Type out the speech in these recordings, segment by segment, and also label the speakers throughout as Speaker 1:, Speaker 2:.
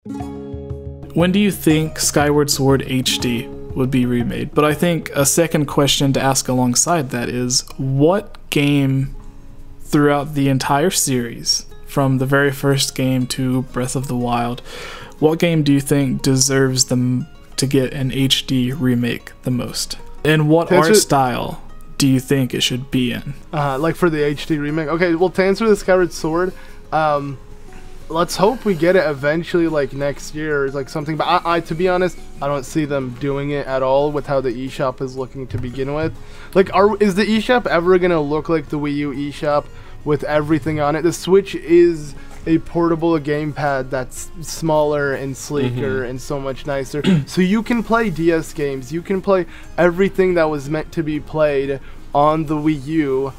Speaker 1: When do you think Skyward Sword HD would be remade? But I think a second question to ask alongside that is, what game throughout the entire series, from the very first game to Breath of the Wild, what game do you think deserves them to get an HD remake the most? And what art style do you think it should be in?
Speaker 2: Like for the HD remake? Okay, well, to answer the Skyward Sword, let's hope we get it eventually, like next year or like something. But I to be honest, I don't see them doing it at all with how the eShop is looking to begin with. Like, is the eShop ever gonna look like the Wii U eShop with everything on it? The Switch is a portable gamepad that's smaller and sleeker and so much nicer. So you can play DS games, you can play everything that was meant to be played on the Wii U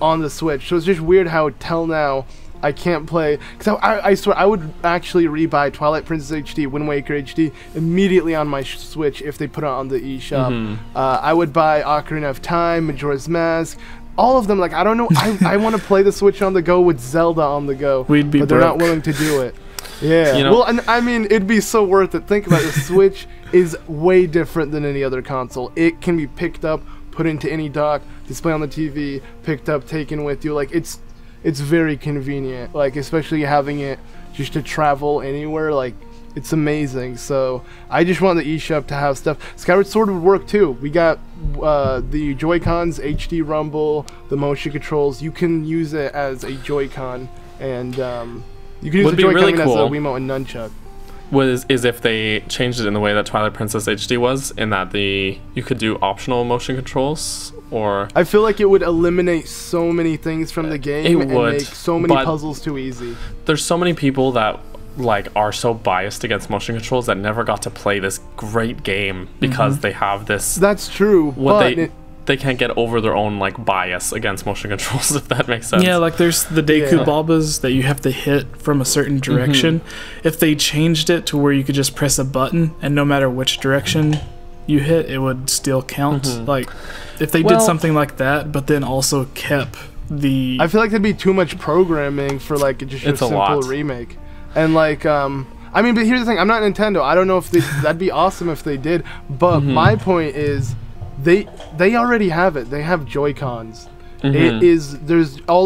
Speaker 2: on the Switch. So it's just weird how till now I can't play, because I swear I would actually rebuy Twilight Princess HD, Wind Waker HD immediately on my Switch if they put it on the eShop. I would buy Ocarina of Time, Majora's Mask, all of them. Like, I don't know, I want to play the Switch on the go with Zelda on the go,
Speaker 1: but
Speaker 2: they're not willing to do it. Yeah, you know, well, and I mean, it'd be so worth it. Think about it, the Switch is way different than any other console. It can be picked up, put into any dock, display on the TV, picked up, taken with you. Like, it's very convenient, like, especially having it just to travel anywhere. Like, it's amazing. So I just want the eShop to have stuff. Skyward Sword would work too. We got the Joy-Cons, HD rumble, the motion controls. You can use it as a Joy-Con, and you can use the Joy-Con really as a Wiimote and nunchuck.
Speaker 3: Is if they changed it in the way that Twilight Princess HD was, in that you could do optional motion controls, or
Speaker 2: I feel like it would eliminate so many things from the game and make so many puzzles too easy.
Speaker 3: There's so many people that like are so biased against motion controls that never got to play this great game because they have this.
Speaker 2: That's true.
Speaker 3: They can't get over their own like bias against motion controls, if that makes sense.
Speaker 1: Yeah, like there's the Deku Babas that you have to hit from a certain direction. If they changed it to where you could just press a button and no matter which direction you hit, it would still count. Like, if they did something like that, but then also kept the...
Speaker 2: I feel like there'd be too much programming for like just a simple remake. And like, I mean, but here's the thing, I'm not Nintendo. I don't know if that'd be awesome if they did, but my point is, they already have it. They have Joy-Cons. All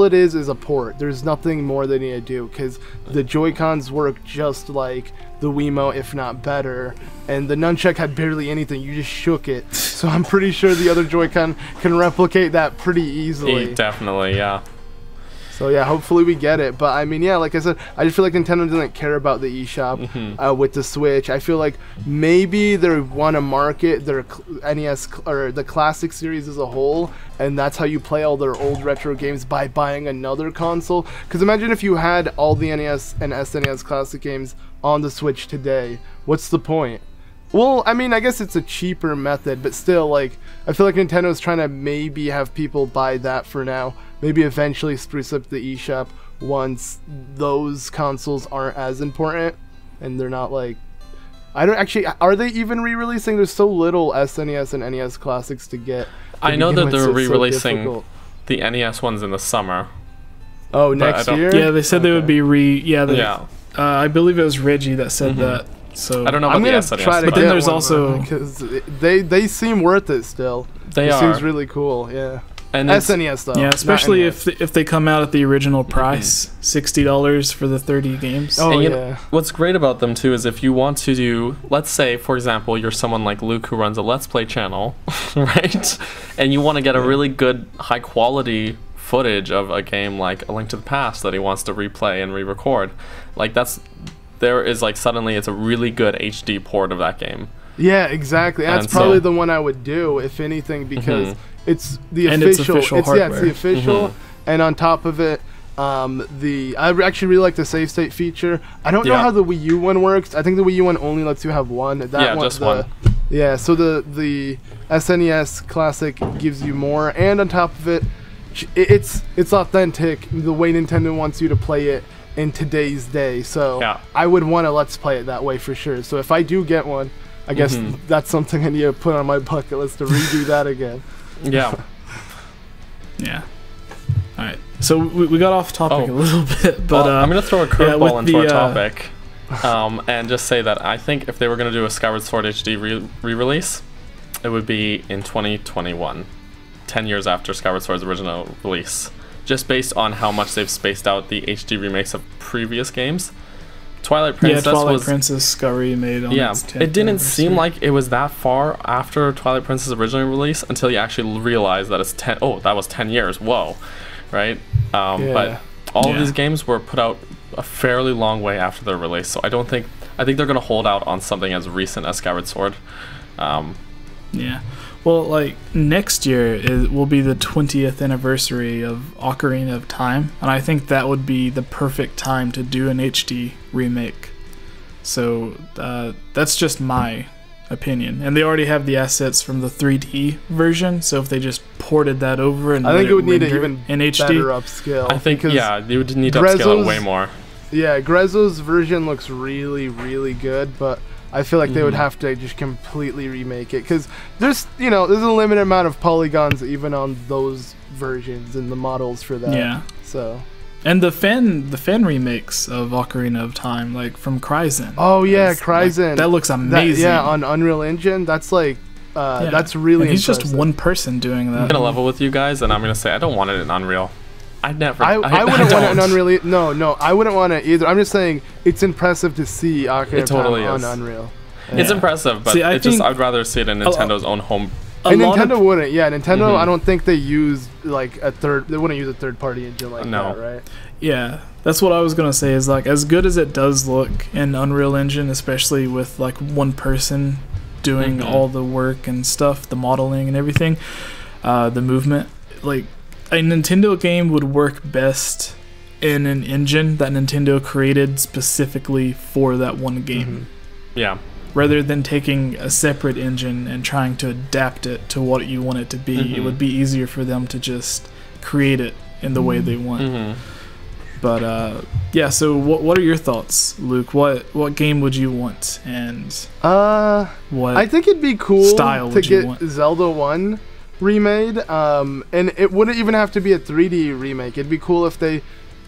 Speaker 2: it is a port. There's nothing more they need to do, because the Joy-Cons work just like the Wiimote, if not better, and the nunchuck had barely anything. You just shook it. So I'm pretty sure the other Joy-Con can replicate that pretty easily.
Speaker 3: Definitely, yeah.
Speaker 2: So yeah, hopefully we get it. But I mean, yeah, like I said, I just feel like Nintendo doesn't care about the eShop with the Switch. I feel like maybe they want to market their NES or the Classic series as a whole, and that's how you play all their old retro games, by buying another console. Because imagine if you had all the NES and SNES Classic games on the Switch today. What's the point? Well, I mean, I guess it's a cheaper method, but still, like, I feel like Nintendo's trying to maybe have people buy that for now. Maybe eventually spruce up the eShop once those consoles aren't as important, and they're not like... I don't actually... Are they even re-releasing? There's so little SNES and NES Classics to get.
Speaker 3: I know that they're re-releasing the NES ones in the summer.
Speaker 2: Oh, next year?
Speaker 1: Yeah, they said they would be I believe it was Reggie that said that. So
Speaker 3: I don't know about the SNES,
Speaker 1: but then there's also,
Speaker 2: because they seem worth it still. It seems really cool, yeah. And SNES though.
Speaker 1: Yeah, especially if they come out at the original price, $60 for the 30 games.
Speaker 2: Oh
Speaker 3: and
Speaker 2: yeah.
Speaker 3: What's great about them too is if you want to do, let's say for example, you're someone like Luke who runs a Let's Play channel, right? And you want to get a really good high quality footage of a game like A Link to the Past that he wants to replay and re-record. Like there is like suddenly it's a really good HD port of that game.
Speaker 2: Yeah, exactly. That's probably the one I would do, if anything, because it's the official. It's the official, and on top of it, I actually really like the save state feature. I don't know how the Wii U one works. I think the Wii U one only lets you have one.
Speaker 3: Just one.
Speaker 2: Yeah, so the SNES Classic gives you more, and on top of it, it's authentic the way Nintendo wants you to play it in today's day. So I would want to let's play it that way for sure. So if I do get one, I guess that's something I need to put on my bucket list, to redo that again.
Speaker 3: Yeah.
Speaker 1: Yeah. All right. So we got off topic a little bit, but
Speaker 3: I'm gonna throw a curveball into our topic. and just say that I think if they were going to do a Skyward Sword HD re-release, it would be in 2021, 10 years after Skyward Sword's original release. Just based on how much they've spaced out the HD remakes of previous games. Twilight Princess
Speaker 1: Princess got remade on its 10th
Speaker 3: it didn't
Speaker 1: anniversary.
Speaker 3: seem like it was that far after Twilight Princess original release until you actually realize that it's 10. Oh, that was 10 years. Whoa, right? But all of these games were put out a fairly long way after their release, so I think they're gonna hold out on something as recent as Skyward Sword.
Speaker 1: Yeah. Well, like, next year will be the 20th anniversary of Ocarina of Time, and I think that would be the perfect time to do an HD remake. So, that's just my opinion. And they already have the assets from the 3D version, so if they just ported that over and
Speaker 2: I think it would need an
Speaker 1: render
Speaker 2: even
Speaker 1: in HD,
Speaker 2: better upscale.
Speaker 3: I think, you would need to upscale it way more.
Speaker 2: Yeah, Grezzo's version looks really, really good, but I feel like they would have to just completely remake it, because there's a limited amount of polygons even on those versions and the models for that.
Speaker 1: Yeah.
Speaker 2: So.
Speaker 1: And the fan remakes of Ocarina of Time, like from Kryzen.
Speaker 2: Oh yeah, Kryzen.
Speaker 1: Like, that looks amazing.
Speaker 2: On Unreal Engine, that's like, that's really.
Speaker 1: And he's
Speaker 2: impressive.
Speaker 1: just one person doing that.
Speaker 3: I'm gonna level with you guys, and I'm gonna say I don't want it in Unreal. I wouldn't want it in Unreal.
Speaker 2: No, I wouldn't want it either. I'm just saying it's impressive to see Ocarina of Time on Unreal.
Speaker 3: It's impressive, but I'd rather see it in Nintendo's own home.
Speaker 2: And Nintendo wouldn't. Yeah, Nintendo. I don't think they use like they wouldn't use a third-party engine like that, right?
Speaker 1: Yeah, that's what I was gonna say. Is like, as good as it does look in Unreal Engine, especially with like one person doing all the work and stuff, the modeling and everything, the movement, like, a Nintendo game would work best in an engine that Nintendo created specifically for that one game.
Speaker 3: Yeah.
Speaker 1: Rather than taking a separate engine and trying to adapt it to what you want it to be, it would be easier for them to just create it in the way they want. But yeah, so what are your thoughts, Luke? What game would you want, and what
Speaker 2: I think it'd be cool
Speaker 1: style
Speaker 2: to
Speaker 1: would you
Speaker 2: get
Speaker 1: want?
Speaker 2: Zelda 1 remade, and it wouldn't even have to be a 3D remake. It'd be cool if they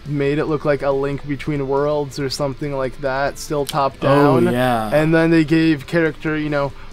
Speaker 2: made it look like A Link Between Worlds or something like that, still top down.
Speaker 1: Oh yeah.
Speaker 2: And then they gave character,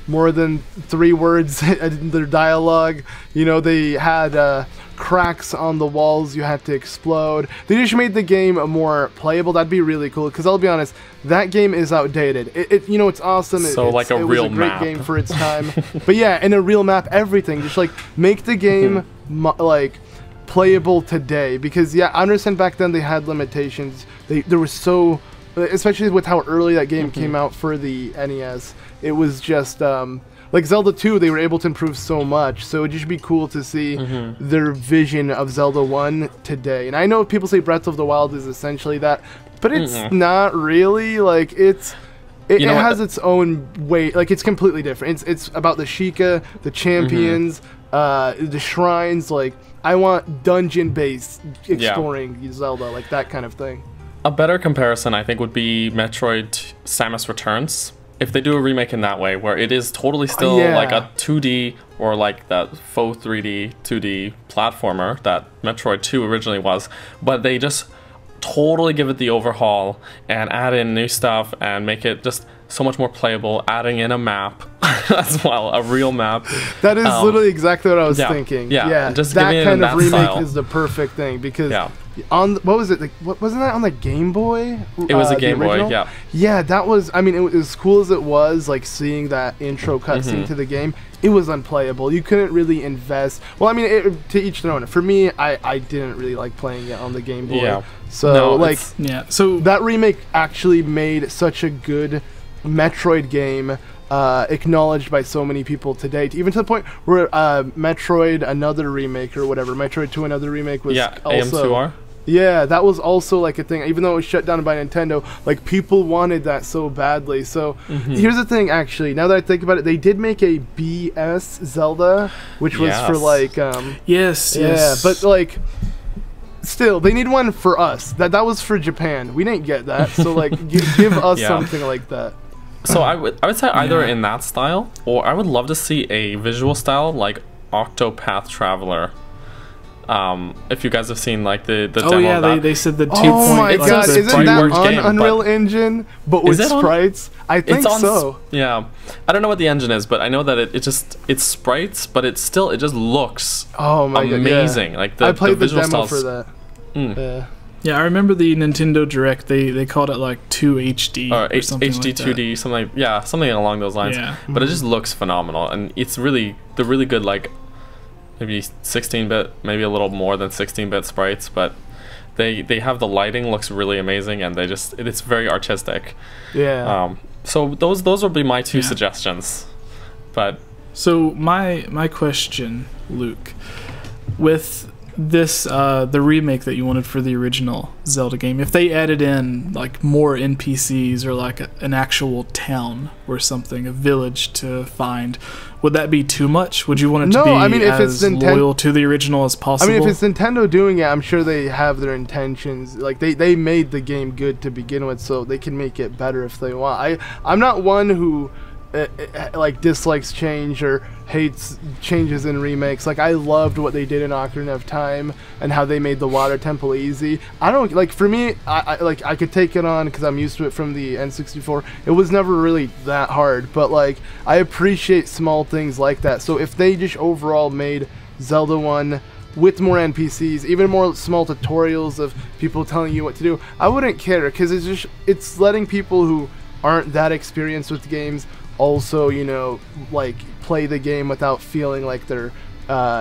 Speaker 2: more than 3 words in their dialogue. They had cracks on the walls you had to explode. They just made the game more playable. That'd be really cool, because I'll be honest, that game is outdated. It's awesome.
Speaker 3: So like a real map.
Speaker 2: It was a great game for its time. But yeah, in a real map, everything. Just like make the game like playable today, because I understand back then they had limitations. There was so, especially with how early that game came out for the NES, it was just like Zelda 2, they were able to improve so much, so it'd just be cool to see their vision of Zelda 1 today. And I know people say Breath of the Wild is essentially that, but it's not really. Like, it has its own way. Like, it's completely different. It's about the Sheikah, the champions, the shrines. Like, I want dungeon-based exploring Zelda, like that kind of thing.
Speaker 3: A better comparison, I think, would be Metroid Samus Returns. If they do a remake in that way, where it is totally still like a 2D or like that faux 3D, 2D platformer that Metroid 2 originally was, but they just totally give it the overhaul and add in new stuff and make it just so much more playable, adding in a map as well, a real map.
Speaker 2: That is literally exactly what I was thinking. Yeah,
Speaker 3: just
Speaker 2: that kind of remake
Speaker 3: style
Speaker 2: is the perfect thing, because on what was it? Like, wasn't that on the Game Boy?
Speaker 3: It was a Game Boy, yeah.
Speaker 2: Yeah, that was. I mean, it was as cool as it was. Like, seeing that intro cutscene to the game, it was unplayable. You couldn't really invest. Well, I mean, to each their own. For me, I didn't really like playing it on the Game Boy.
Speaker 1: Yeah.
Speaker 2: So
Speaker 1: So
Speaker 2: that remake actually made such a good Metroid game, acknowledged by so many people to date, even to the point where Metroid, another remake or whatever, Metroid 2, another remake was also
Speaker 3: AM2R.
Speaker 2: Yeah, that was also like a thing, even though it was shut down by Nintendo. Like, people wanted that so badly. So here's the thing, actually, now that I think about it, they did make a BS Zelda, which was for like
Speaker 1: yes,
Speaker 2: but like, still, they need one for us. That was for Japan. We didn't get that, so like, give us something like that.
Speaker 3: So I would say either in that style, or I would love to see a visual style like Octopath Traveler. If you guys have seen like the
Speaker 1: Oh
Speaker 3: demo
Speaker 1: yeah,
Speaker 3: of that.
Speaker 1: they said the 2
Speaker 2: Oh my
Speaker 3: It's
Speaker 2: god,
Speaker 3: a
Speaker 2: isn't that
Speaker 3: sprite-works
Speaker 2: on
Speaker 3: game,
Speaker 2: Unreal
Speaker 3: but-
Speaker 2: Engine, but with
Speaker 3: Is it on-
Speaker 2: sprites? I think
Speaker 3: It's on,
Speaker 2: so.
Speaker 3: yeah. I don't know what the engine is, but I know that it's sprites, but it just looks
Speaker 2: Oh my god,
Speaker 3: amazing.
Speaker 2: yeah.
Speaker 3: Like
Speaker 2: I played the
Speaker 3: visual
Speaker 2: demo
Speaker 3: styles.
Speaker 2: for that.
Speaker 3: Mm.
Speaker 2: Yeah.
Speaker 1: Yeah, I remember the Nintendo Direct. They called it like 2 HD
Speaker 3: Or
Speaker 1: or something
Speaker 3: HD
Speaker 1: like
Speaker 3: 2D, something along those lines.
Speaker 1: Yeah.
Speaker 3: But it just looks phenomenal, and it's really good, like maybe 16-bit, maybe a little more than 16-bit sprites, but they have the lighting looks really amazing, and it's very artistic.
Speaker 2: Yeah.
Speaker 3: So those will be my 2
Speaker 1: Yeah.
Speaker 3: suggestions. But
Speaker 1: So my question, Luke, with this the remake that you wanted for the original Zelda game, if they added in like more NPCs or like an actual town or something, a village to find, would that be too much? Would you want it to
Speaker 2: No,
Speaker 1: be
Speaker 2: I mean, if
Speaker 1: as
Speaker 2: it's
Speaker 1: loyal to the original as
Speaker 2: I
Speaker 1: possible?
Speaker 2: mean, if it's Nintendo doing it, I'm sure they have their intentions. Like they made the game good to begin with, so they can make it better if they want. I'm not one who like dislikes change or hates changes in remakes. Like, I loved what they did in Ocarina of Time and how they made the water temple easy. I don't like, for me, I could take it on because I'm used to it from the N64. It was never really that hard, but like, I appreciate small things like that. So if they just overall made Zelda 1 with more NPCs, even more small tutorials of people telling you what to do, I wouldn't care, because it's letting people who aren't that experienced with games also, you know, like, play the game without feeling like they're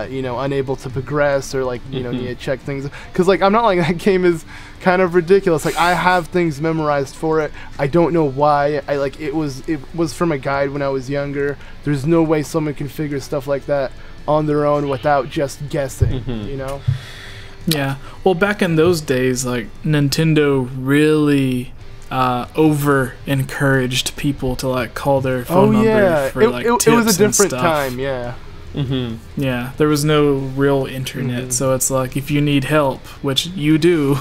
Speaker 2: you know, unable to progress or like, you know, need to check things, because like, I'm not like, that game is kind of ridiculous. Like, I have things memorized for it. I don't know why. It was from a guide when I was younger. There's no way someone can figure stuff like that on their own without just guessing, you know?
Speaker 1: Yeah. Well, back in those days, like, Nintendo really over encouraged people to like call their phone number for like tips
Speaker 2: it was a
Speaker 1: and
Speaker 2: different
Speaker 1: stuff.
Speaker 2: time, yeah.
Speaker 1: Yeah, there was no real internet, so it's like, if you need help, which you do,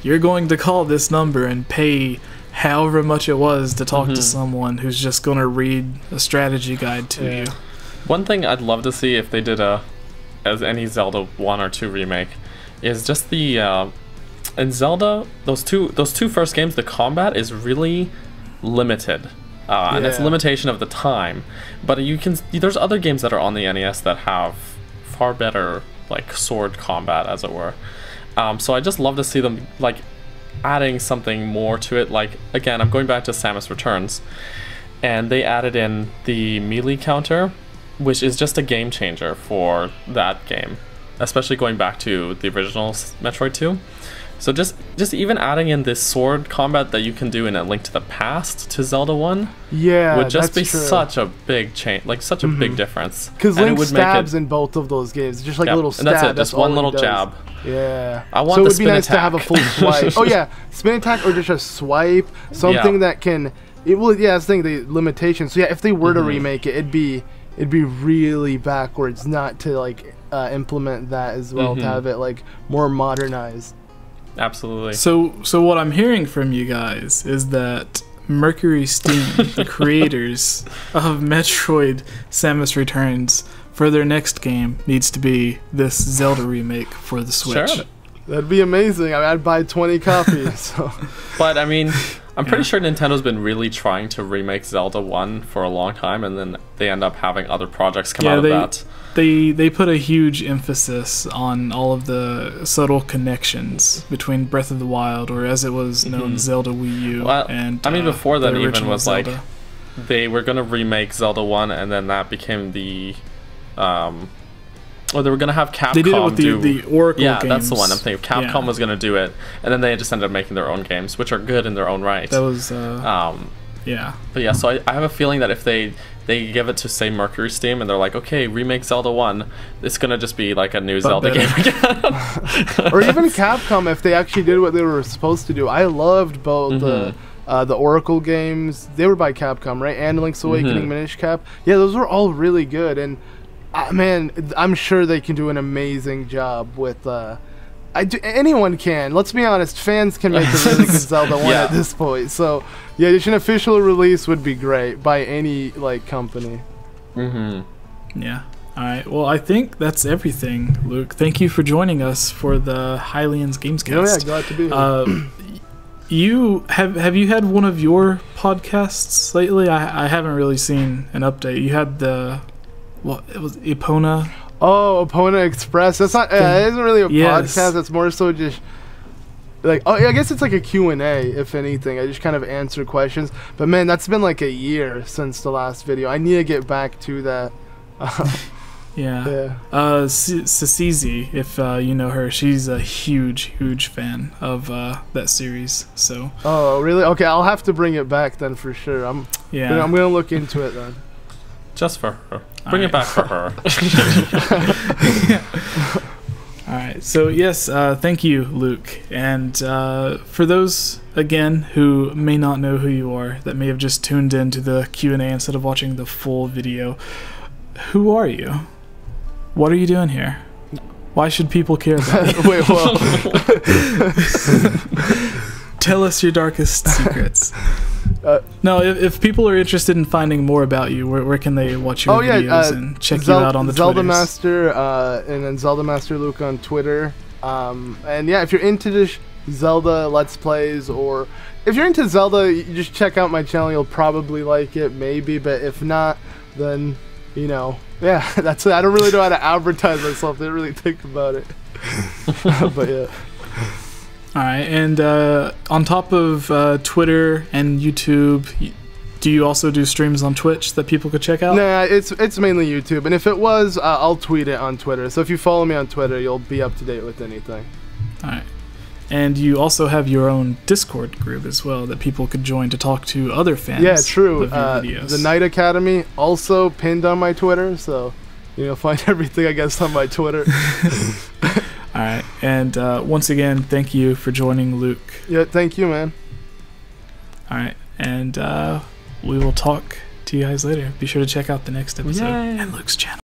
Speaker 1: you're going to call this number and pay however much it was to talk to someone who's just going to read a strategy guide to you.
Speaker 3: One thing I'd love to see if they did as any Zelda 1 or 2 remake, is just the in Zelda, those two first games, the combat is really limited, and it's a limitation of the time. But there's other games that are on the NES that have far better like sword combat, as it were. So I just love to see them like adding something more to it. Like, again, I'm going back to Samus Returns, and they added in the melee counter, which is just a game changer for that game, especially going back to the original Metroid 2. So just even adding in this sword combat that you can do in A Link to the Past to Zelda 1 would just be such a big change, like such a big difference.
Speaker 2: Because Link stabs in both of those games, just like a little stab.
Speaker 3: And that's it, just one little jab.
Speaker 2: Yeah.
Speaker 3: I want
Speaker 2: so it
Speaker 3: the
Speaker 2: would be
Speaker 3: spin
Speaker 2: nice to have a full swipe. Oh yeah, spin attack or just a swipe, something that can. That's the thing, the limitation. So yeah, if they were to remake it, it'd be really backwards not to like implement that as well, to have it like more modernized.
Speaker 3: Absolutely.
Speaker 1: So what I'm hearing from you guys is that Mercury Steam, the creators of Metroid Samus Returns, for their next game needs to be this Zelda remake for the Switch.
Speaker 3: Sure.
Speaker 2: That'd be amazing. I mean, I'd buy 20 copies. So.
Speaker 3: But I mean, I'm pretty sure Nintendo's been really trying to remake Zelda 1 for a long time, and then they end up having other projects come out of that.
Speaker 1: They put a huge emphasis on all of the subtle connections between Breath of the Wild, or as it was known, Zelda Wii U.
Speaker 3: Well,
Speaker 1: and
Speaker 3: I mean, before that
Speaker 1: the
Speaker 3: even
Speaker 1: original
Speaker 3: was
Speaker 1: Zelda.
Speaker 3: like, they were going to remake Zelda 1, and then that became the... or they were going to have Capcom
Speaker 1: They did it with the Oracle games.
Speaker 3: Yeah, that's the one. I'm thinking Capcom was going to do it, and then they just ended up making their own games, which are good in their own right.
Speaker 1: That was...
Speaker 3: yeah. But yeah, so I have a feeling that if they give it to, say, Mercury Steam, and they're like, okay, remake Zelda 1, it's going to just be like a new Zelda game again.
Speaker 2: Or even Capcom, if they actually did what they were supposed to do. I loved both the Oracle games. They were by Capcom, right? And Link's Awakening, Minish Cap. Yeah, those were all really good. And, man, I'm sure they can do an amazing job with... anyone can. Let's be honest. Fans can make a really good Zelda 1 at this point. So, yeah, just an official release would be great by any, like, company.
Speaker 1: Yeah. All right. Well, I think that's everything, Luke. Thank you for joining us for the Hylians Gamescast.
Speaker 2: Oh yeah, glad to be here.
Speaker 1: You have you had one of your podcasts lately? I haven't really seen an update. You had it was Epona.
Speaker 2: Oh, Opponent Express. That's not. It isn't really a podcast. It's more so just like. Oh, I guess it's like a Q&A, if anything. I just kind of answer questions. But man, that's been like a year since the last video. I need to get back to that.
Speaker 1: Yeah. Sasizi, if you know her, she's a huge fan of that series. So.
Speaker 2: Oh really? Okay, I'll have to bring it back then for sure. I'm gonna look into it then.
Speaker 3: Just for her. Bring it back for her.
Speaker 1: All right. So yes, thank you, Luke. And for those again who may not know who you are, that may have just tuned into the Q&A instead of watching the full video, who are you? What are you doing here? Why should people care about you?
Speaker 2: Wait, whoa.
Speaker 1: Tell us your darkest secrets. No, if people are interested in finding more about you, where can they watch your videos and check you out on the
Speaker 2: ZeldaMaster, and then ZeldaMaster Luke on Twitter. And yeah, if you're into this Zelda Let's Plays, or if you're into Zelda, you just check out my channel. You'll probably like it, maybe. But if not, then, you know, yeah, that's it. I don't really know how to advertise myself. Didn't really think about it. But yeah.
Speaker 1: Alright, and on top of Twitter and YouTube, do you also do streams on Twitch that people could check out?
Speaker 2: Nah, it's mainly YouTube, and if it was, I'll tweet it on Twitter. So if you follow me on Twitter, you'll be up to date with anything.
Speaker 1: Alright. And you also have your own Discord group as well that people could join to talk to other fans.
Speaker 2: Yeah, true.
Speaker 1: Of your videos.
Speaker 2: The Night Academy, also pinned on my Twitter, so you'll find everything, I guess, on my Twitter.
Speaker 1: Alright, and once again, thank you for joining, Luke.
Speaker 2: Yeah, thank you, man.
Speaker 1: Alright, and we will talk to you guys later. Be sure to check out the next episode and Luke's channel.